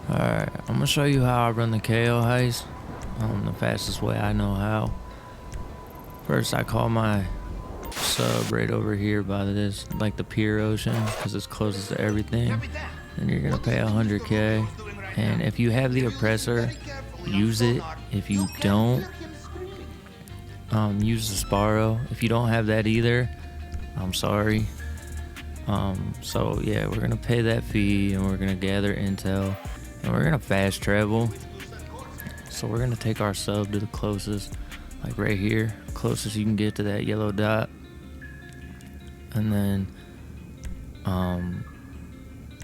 Alright, I'm gonna show you how I run the Cayo Heist, the fastest way I know how. First, I call my sub right over here by this, like the Pier Ocean, because it's closest to everything. And you're gonna pay 100K. And if you have the oppressor, use it. If you don't, use the Sparrow. If you don't have that either, I'm sorry. So yeah, we're gonna pay that fee and we're gonna gather intel and we're gonna fast travel. So we're gonna take our sub to the closest, like right here, closest you can get to that yellow dot. And then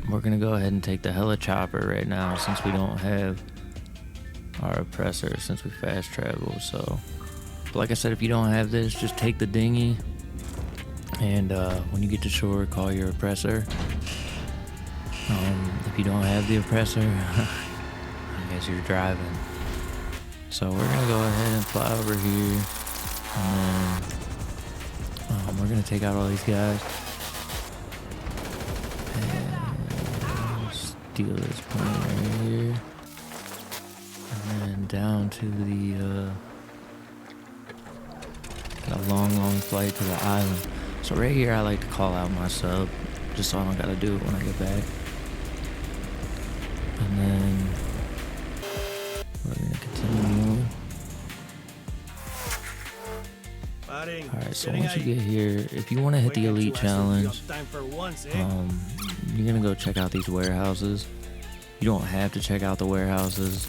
we're gonna go ahead and take the heli-chopper right now since we don't have our oppressor, since we fast travel. So, but like I said, if you don't have this, just take the dinghy. And when you get to shore, call your oppressor. If you don't have the oppressor, I guess you're driving. So we're gonna go ahead and fly over here, and then we're gonna take out all these guys and steal this plane right here, and then down to the long flight to the island. So right here, I like to call out my sub, just so I don't gotta do it when I get back. And then we're gonna continue. Alright, so once you get here, if you want to hit the elite challenge, you're gonna go check out these warehouses. You don't have to check out the warehouses,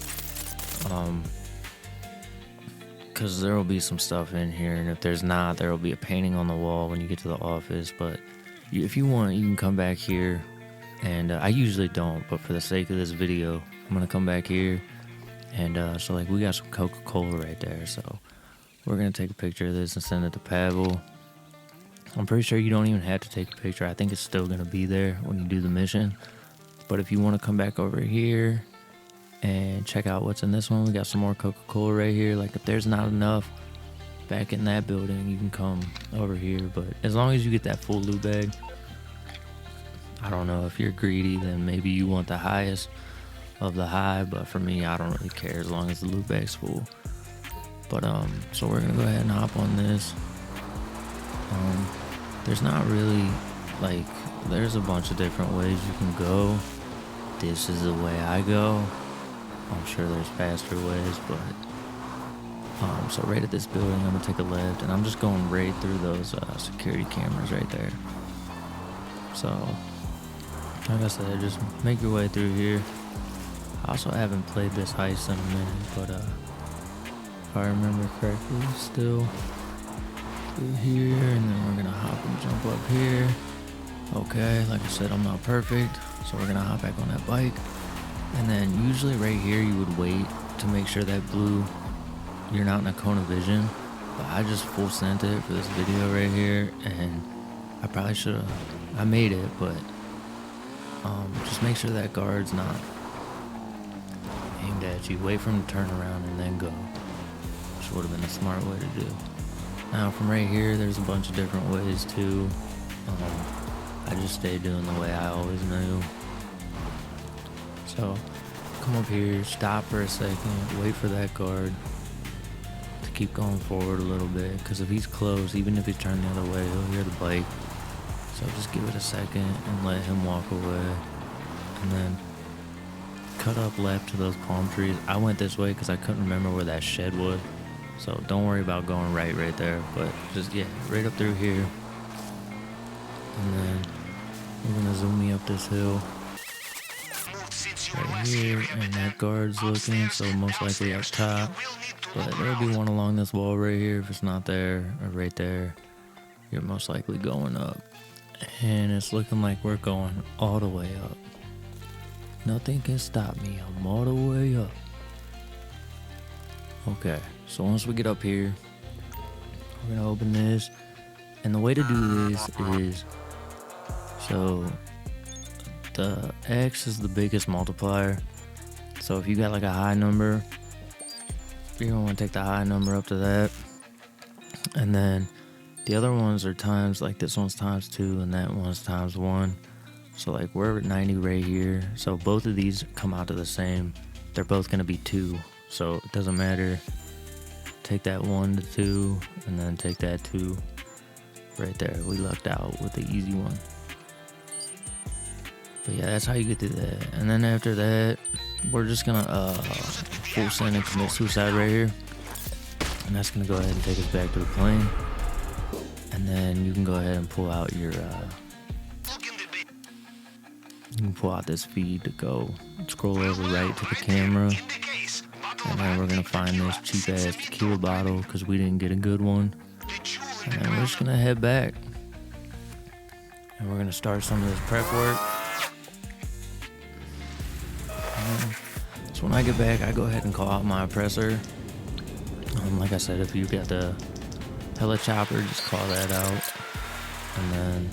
because there will be some stuff in here, and if there's not, there will be a painting on the wall when you get to the office. But if you want, you can come back here, and I usually don't, but for the sake of this video, I'm gonna come back here. And so like we got some Coca-Cola right there, so we're gonna take a picture of this and send it to Pavel. I'm pretty sure you don't even have to take a picture. I think it's still gonna be there when you do the mission. But if you want to come back over here and check out what's in this one, we got some more Coca-Cola right here. Like if there's not enough back in that building, you can come over here. But as long as you get that full loot bag, I don't know, if you're greedy, then maybe you want the highest of the high, but for me, I don't really care as long as the loot bag's full. But so we're gonna go ahead and hop on this. There's not really, like, there's a bunch of different ways you can go. This is the way I go. I'm sure there's faster ways, but so right at this building, I'm gonna take a left, and I'm just going right through those security cameras right there. So like I said, just make your way through here. I also haven't played this heist in a minute, but if I remember correctly, still through here, and then we're gonna hop and jump up here. Okay, like I said, I'm not perfect, so we're gonna hop back on that bike. And then usually right here, you would wait to make sure that blue, you're not in a cone of vision. But I just full sent it for this video right here, and I probably should have, I made it, but just make sure that guard's not aimed at you. Wait for him to turn around and then go, which would have been a smart way to do. Now from right here, there's a bunch of different ways too. I just stayed doing the way I always knew. So come up here, stop for a second, wait for that guard to keep going forward a little bit, because if he's close, even if he's turned the other way, he'll hear the bike. So just give it a second and let him walk away, and then cut up left to those palm trees. I went this way because I couldn't remember where that shed was, so don't worry about going right there, but just get right up through here, and then we're gonna zoom me up this hill right here, and that guard's looking, so most likely up top, but there'll be one along this wall right here. If it's not there or right there, you're most likely going up, and it's looking like we're going all the way up. Nothing can stop me, I'm all the way up. Okay, so once we get up here, we're gonna open this, and the way to do this is, so the X is the biggest multiplier. So if you got like a high number, you're gonna want to take the high number up to that, and then the other ones are times, like this one's times 2 and that one's times 1. So like we're at 90 right here. So both of these come out to the same. They're both gonna be 2. So it doesn't matter. Take that 1 to 2 and then take that 2 right there. We lucked out with the easy one. But yeah, that's how you get through that. And then after that, we're just gonna full send and commit suicide right here. And that's gonna go ahead and take us back to the plane. And then you can go ahead and pull out your you can pull out this feed to go scroll over right to the camera. And then we're gonna find this cheap ass tequila bottle because we didn't get a good one. And then we're just gonna head back. And we're gonna start some of this prep work. So when I get back, I go ahead and call out my oppressor. Like I said, if you got the heli chopper, just call that out. And then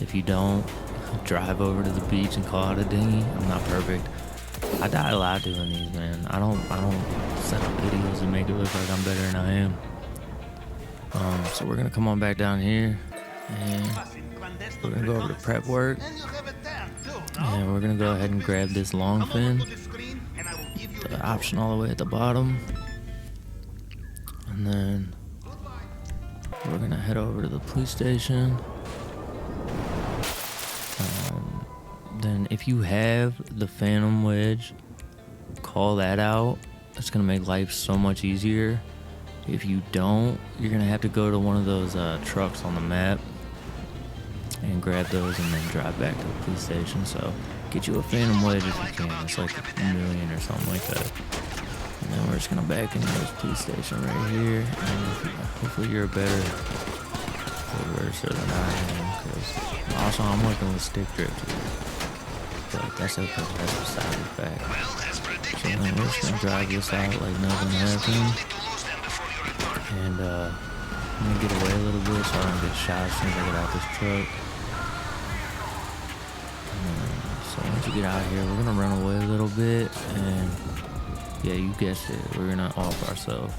if you don't, drive over to the beach and call out a dinghy. I'm not perfect. I die a lot doing these, man. I don't set up videos and make it look like I'm better than I am. So we're gonna come on back down here and we're gonna go over to prep work. And we're gonna go ahead and grab this long fin, the option all the way at the bottom. And then we're gonna head over to the police station. Then if you have the phantom wedge, call that out. It's gonna make life so much easier. If you don't, you're gonna have to go to one of those trucks on the map and grab those and then drive back to the police station. So get you a phantom wedge if you can. It's like $1 million or something like that. And then we're just gonna back into this police station right here. And hopefully you're a better reverser than I am, because also I'm working with stick drift here. But that's okay, that's beside the fact. So then we're just gonna drive this out like nothing happened. And I'm gonna get away a little bit so I don't get shot as soon as I get out this truck. So once you get out here, we're gonna run away a little bit, and yeah, you guessed it, we're gonna off ourselves.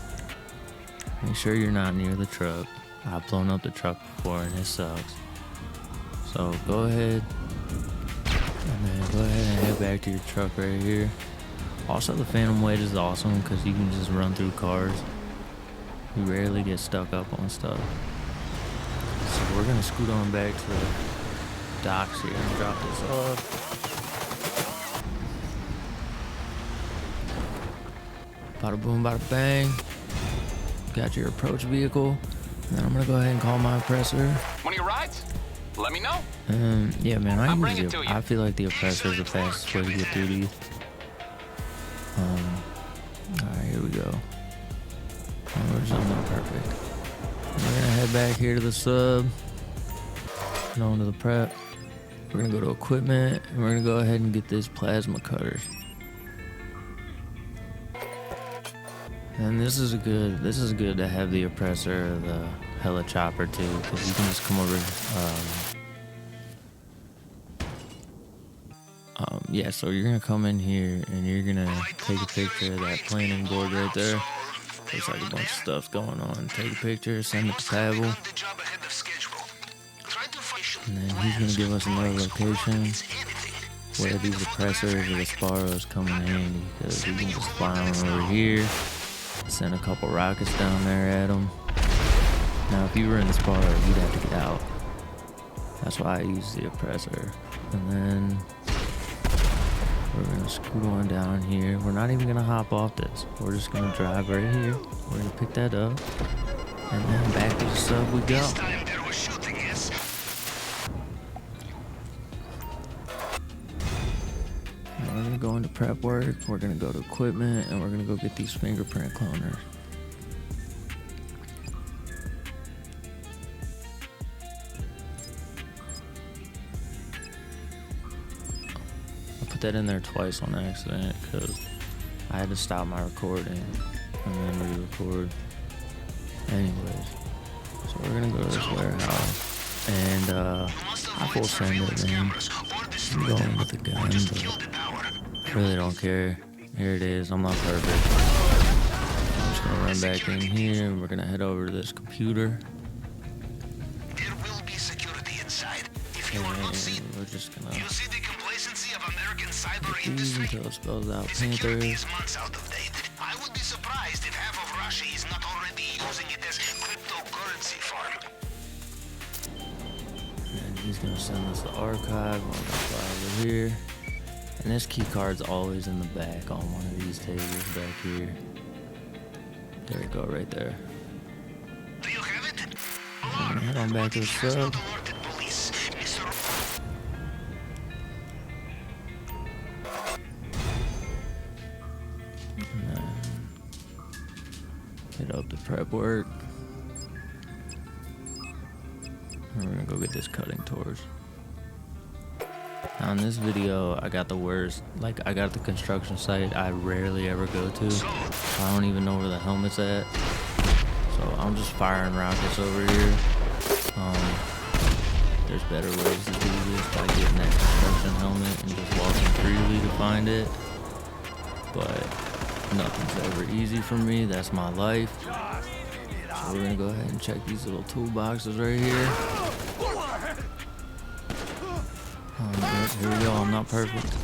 Make sure you're not near the truck. I've blown up the truck before and it sucks. So go ahead and head back to your truck right here. Also, the phantom wedge is awesome because you can just run through cars. You rarely get stuck up on stuff. So we're gonna scoot on back to the docks here and drop this off. Bada boom, bada bang. Got your approach vehicle. And then I'm gonna go ahead and call my oppressor. When you ride, let me know. Yeah, man, I feel like the oppressor is the fastest way to get through these. Alright, here we go. We're just not perfect. We're gonna head back here to the sub. And on to the prep. We're gonna go to equipment and we're gonna go ahead and get this plasma cutter. And this is good to have the oppressor or the heli chopper too, because you can just come over. Yeah, so you're gonna come in here and you're gonna take a picture of that planning board right there. There's like a bunch of stuff going on. Take a picture, send it to Pavel. And then he's gonna give us another location where these oppressors or the Sparrows come in handy, because we can just fly on over here, send a couple rockets down there at them. Now if you were in the Sparrow, you'd have to get out. That's why I use the oppressor. And then we're gonna scoot on down here. We're not even gonna hop off this. We're just gonna drive right here. We're gonna pick that up. And then back to the sub we go. Now we're gonna go into prep work. We're gonna go to equipment and we're gonna go get these fingerprint cloners. That in there twice on accident because I had to stop my recording and then re-record. Anyways, so we're gonna go to this warehouse and I full send it, man. I'm going with the gun, but I really don't care. Here it is. I'm not perfect. I'm just gonna run back in here and we're gonna head over to this computer. There will be security inside. If we're just gonna You see the complacency of American cyber these industry? until it spells out Security Panthers. is months out of date. I would be surprised if half of Russia is not already using it as cryptocurrency farm. And he's gonna send us the archive. I'm gonna fly over here. And this key card's always in the back on one of these tables back here. There we go, right there. Do you have it? And head on back to the Has sub. not alerted police. Mr. And then hit up the prep work. And we're gonna go get this cutting torch. Now in this video, I got the worst, like I got the construction site I rarely ever go to. I don't even know where the helmet's at. So I'm just firing rockets over here. There's better ways to do this by getting that construction helmet and just walking freely to find it. But nothing's ever easy for me, that's my life. So we're gonna go ahead and check these little toolboxes right here. Here we go, I'm not perfect.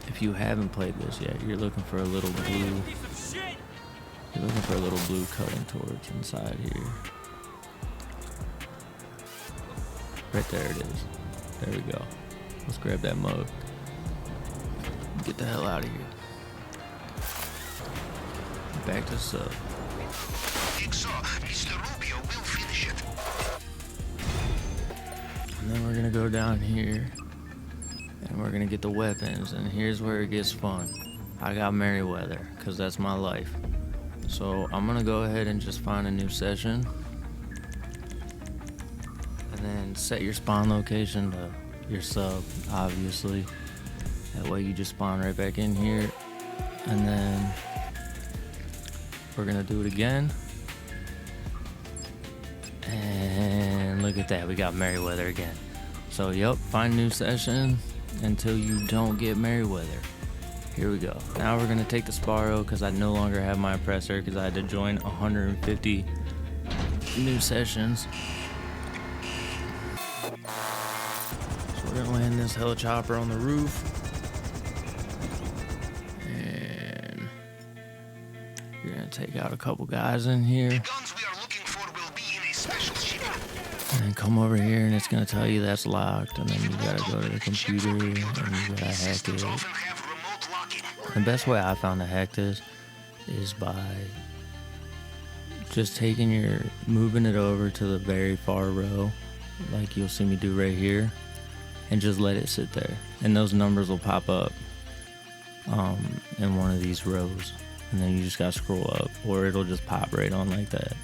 If you haven't played this yet, you're looking for a little blue. You're looking for a little blue cutting torch inside here. Right there it is. There we go. Let's grab that mug. Get the hell out of here. Back to sub. So, Mr. Rubio will finish it. And then we're gonna go down here and we're gonna get the weapons, and here's where it gets fun. I got Merryweather because that's my life. So I'm gonna go ahead and just find a new session and then set your spawn location to your sub, obviously. That way you just spawn right back in here, and then we're gonna do it again. And look at that, we got Merryweather again. So yep, find a new session until you don't get Merryweather. Here we go. Now we're gonna take the Sparrow because I no longer have my oppressor because I had to join 150 new sessions. So we're gonna land this helichopper on the roof. And we're gonna take out a couple guys in here. The guns we are looking for will be in a special ship. And then come over here and it's gonna tell you that's locked, and then you gotta go to the computer and you gotta hack it. Often have remote locking. The best way I found to hack this is by just moving it over to the very far row, like you'll see me do right here, and just let it sit there. And those numbers will pop up in one of these rows. And then you just gotta scroll up, or it'll just pop right on like that.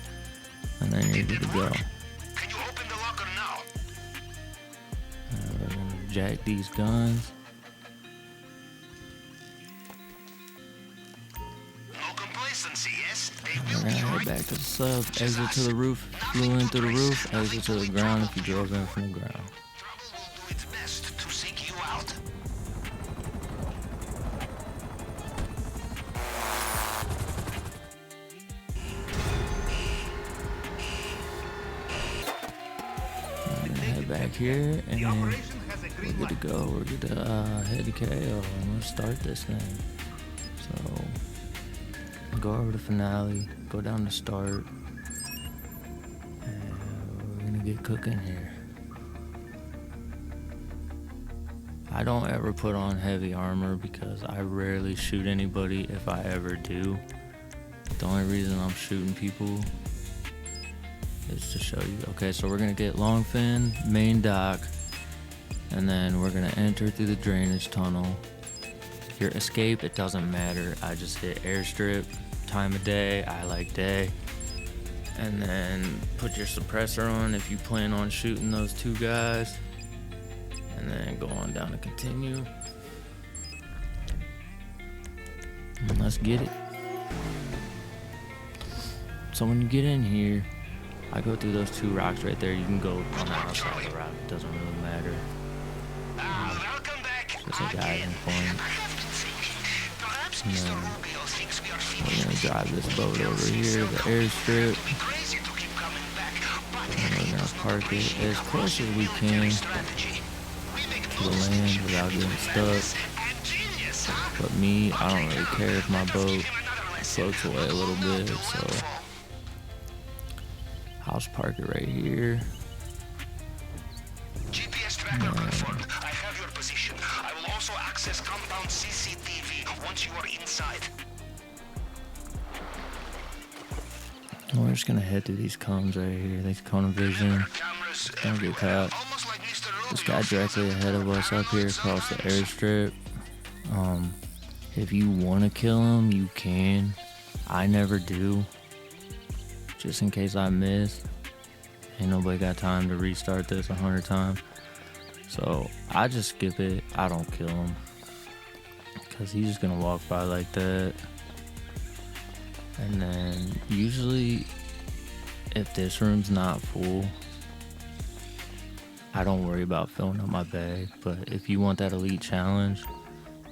And then you're good to go. Can you open the locker now? We're gonna jack these guns. No complacency, yes? They We're will gonna be head right. back to the sub, exit to the roof, flew in through the roof, exit to the ground if you drove in from the ground. Trouble will do its best to seek you out. We're gonna head back here and we're good to go. We're good to head to Cayo and let's start this thing. So go over to finale, go down to start, and we're gonna get cooking here. I don't ever put on heavy armor because I rarely shoot anybody if I ever do. The only reason I'm shooting people is to show you. Okay, so we're gonna get longfin, main dock, and then we're gonna enter through the drainage tunnel. Your escape, it doesn't matter. I just hit airstrip, time of day, I like day. And then put your suppressor on if you plan on shooting those two guys. And then go on down to continue. And let's get it. So when you get in here, I go through those two rocks right there. You can go on the outside of the rock. It doesn't really matter. Welcome back. Just a guiding point. I have been thinking, perhaps And Mr. then Rubio thinks we are we're finished gonna drive this boat over here, the airstrip. Crazy to keep coming back, but And we're gonna park it as close as we can strategy. We make to the land without getting stuck. and genius, huh? But me, I don't really care if my boat floats away a little bit, so I'll just park it right here. GPS tracker confirmed. I have your position. I will also access compound CCTV once you are inside. We're just gonna head through these cones right here, these cone of vision. Cameras Don't get caught. almost like Mr. This guy directly ahead of us up here across the airstrip. If you want to kill him, you can. I never do, just in case I miss. Ain't nobody got time to restart this 100 times, so I just skip it. I don't kill him because he's just gonna walk by like that. And then usually if this room's not full, I don't worry about filling up my bag. But if you want that elite challenge,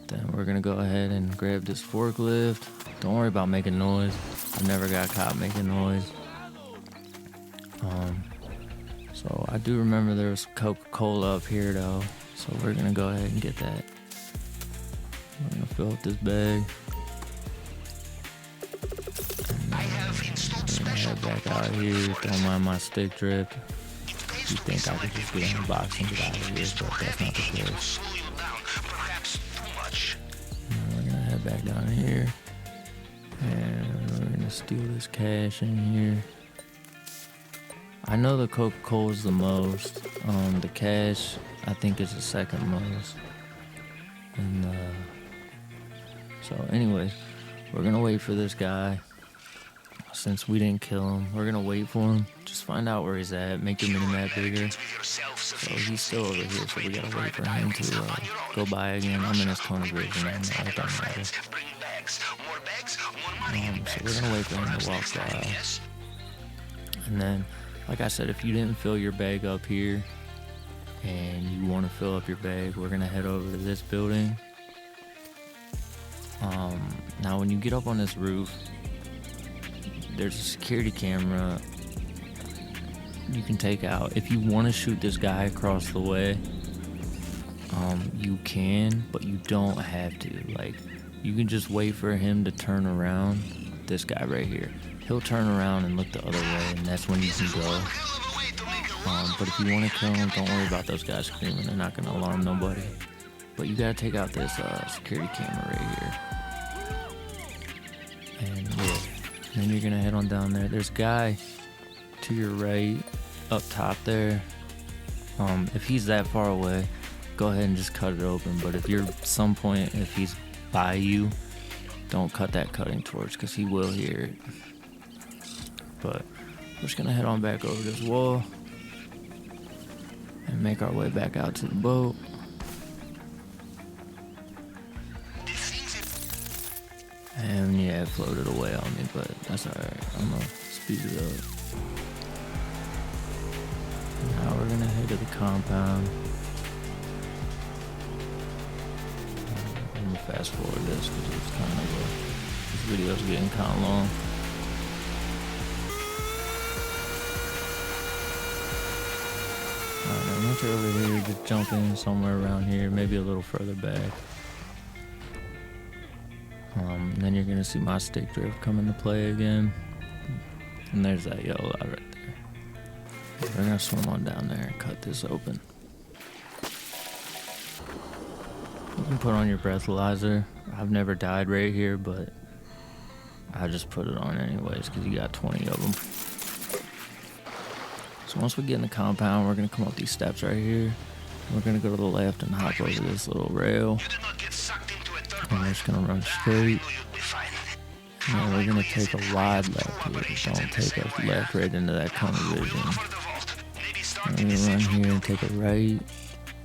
then we're gonna go ahead and grab this forklift. Don't worry about making noise. I never got caught making noise. So I do remember there was Coca-Cola up here though, so we're gonna go ahead and get that. We're gonna fill up this bag. And then head back out here. Don't mind my stick drift. You think I could just get in the box and get out of here, but that's not the case. Slow you down, perhaps too much. And we're gonna head back down here. And we're gonna steal this cash in here. I know the Coca-Cola is the most. The cash, I think, is the second most. And so anyways, we're gonna wait for this guy. Since we didn't kill him, we're gonna wait for him. Just find out where he's at, make your mini-map bigger. So he's still over here, so we gotta wait for him to go by again. I'm in his cone of vision right now, it don't matter. So we're gonna wait for him to walk by. And then, like I said, if you didn't fill your bag up here and you want to fill up your bag, we're gonna head over to this building. Now when you get up on this roof, there's a security camera you can take out. If you want to shoot this guy across the way, you can, but you don't have to. Like, you can just wait for him to turn around. This guy right here, he'll turn around and look the other way, and that's when you can go. But if you want to kill him, don't worry about those guys screaming. They're not gonna alarm nobody. But you gotta take out this security camera right here. And yeah, then you're gonna head on down there. There's a guy to your right, up top there. If he's that far away, go ahead and just cut it open. But if you're some point, if he's by you, don't cut that cutting torch because he will hear it. But we're just gonna head on back over this wall and make our way back out to the boat. And yeah, it floated away on me, but that's alright. I'm gonna speed it up. Now we're gonna head to the compound. I'm gonna fast forward this because it's kind of this video's getting kind of long. Alright, now once you're over here, just jump in somewhere around here, maybe a little further back. Then you're gonna see my stick drift come into play again. And there's that yellow light right there. We're gonna swim on down there and cut this open. You can put on your breathalyzer. I've never died right here, but I just put it on anyways because you got 20 of them. So once we get in the compound, we're gonna come up these steps right here. We're gonna go to the left and hop over this little rail. And we're just gonna run straight. And we're gonna take a wide left here. Don't take a left right into that cone of vision. And we're gonna run here and take a right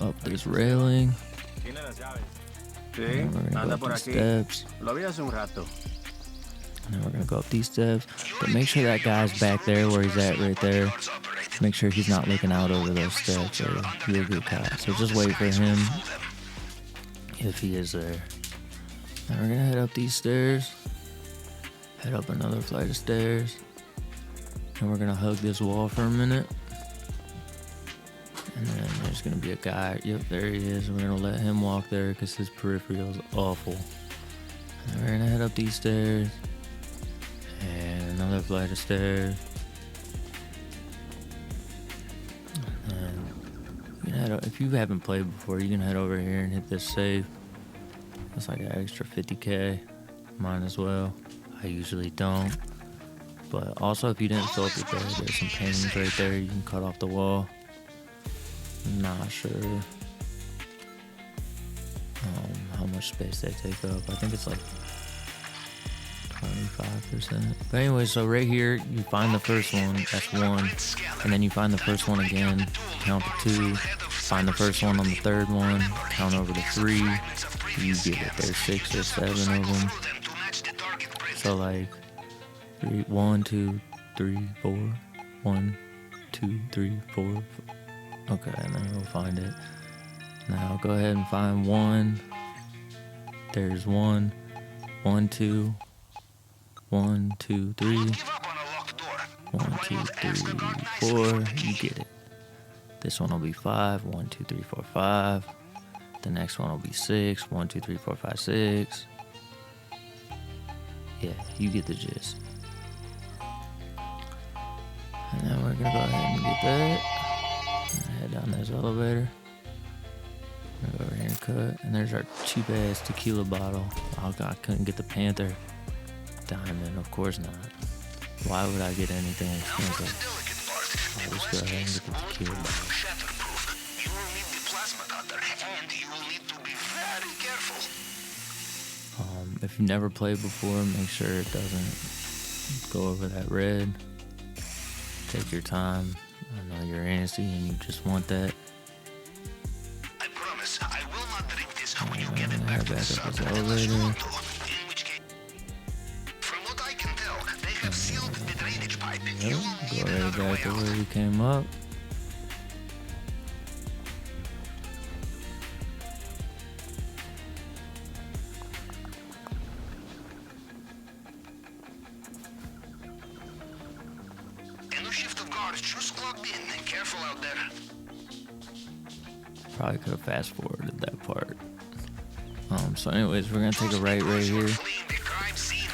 up this railing. And we're gonna go up these steps. And then we're gonna go up these steps. But make sure that guy's back there where he's at right there. Make sure he's not looking out over those steps or you'll get caught. So just wait for him if he is there. Now we're gonna head up these stairs, Head up another flight of stairs. And we're gonna hug this wall for a minute. And then there's gonna be a guy. Yep, there he is. We're gonna let him walk there because his peripheral is awful. And we're gonna head up these stairs. And another flight of stairs. And you can head up, if you haven't played before, you can head over here and hit this save. It's like an extra 50k. Might as well. I usually don't. But also, if you didn't fill up your bed, there's some paintings right there. You can cut off the wall. Not sure how much space they take up. I think it's like 25%. But anyway, so right here, you find the first one, that's 1. And then you find the first one again, count to 2. Find the first one on the third one, count over to 3. You get it, there's 6 or 7 of them. So like 1, 2, 3, 4. 1, 2, 3, 4. Okay, and then we'll find it. Now go ahead and find 1. There's 1. 1, 2. 1, 2, 3. 1, 2, 3, 4. You get it. This one will be 5. 1, 2, 3, 4, 5. The next one will be 6. 1, 2, 3, 4, 5, 6. Yeah, you get the gist. And then we're gonna go ahead and get that. Head down this elevator. Go over here and cut. And there's our cheap ass tequila bottle. Oh god, I couldn't get the Panther Diamond. Of course not. Why would I get anything expensive? I'll just go ahead and get the tequila bottle. You will need the plasma cutter, and you will need to be very careful. If you've never played before, make sure it doesn't go over that red. Take your time. I know you're antsy and you just want that. I promise I will not drink this when you get it back back to the up this sub, elevator. in which case, from what I can tell, they have sealed the drainage pipe. You will need Go another right way back to out. where we came up. A new shift of guards just clocked in. Careful out there. Probably could have fast forwarded that part. So anyways, we're gonna take a right here,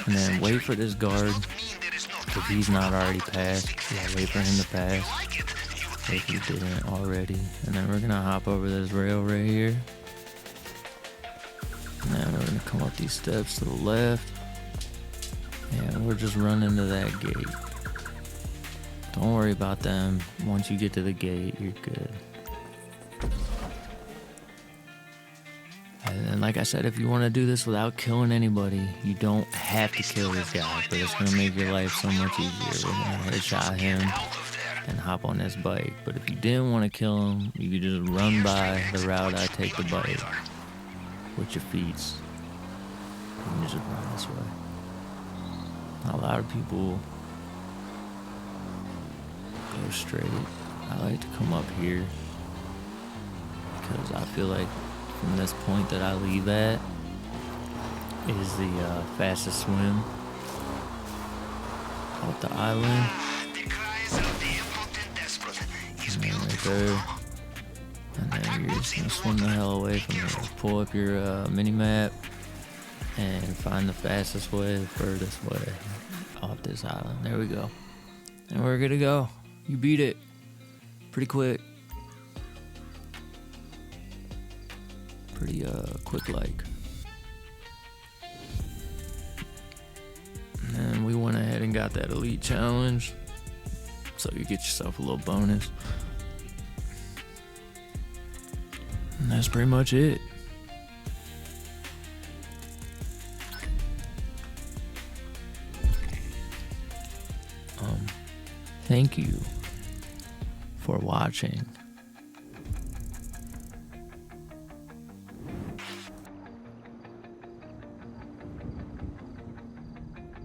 and then wait for this guard. If he's not already passed, yeah, wait for him to pass. If he didn't already, and then we're gonna hop over this rail right here, and then we're gonna come up these steps to the left, and we're just running into that gate. Don't worry about them. Once you get to the gate, you're good. And like I said, if you want to do this without killing anybody, you don't have to kill this guy, but it's going to make your life so much easier. We're going to headshot him and hop on this bike. But if you didn't want to kill him, you could just run by the route I take the bike with your feet. You can just run this way. A lot of people go straight. I like to come up here because I feel like from this point that I leave at is the fastest swim off the island. And then right there. And then you're just gonna swim the hell away from there. Pull up your mini map and find the fastest way, the furthest way off this island. There we go. And we're good to go. You beat it pretty quick. Pretty quick like. And then we went ahead and got that elite challenge, so you get yourself a little bonus. And that's pretty much it. Thank you for watching.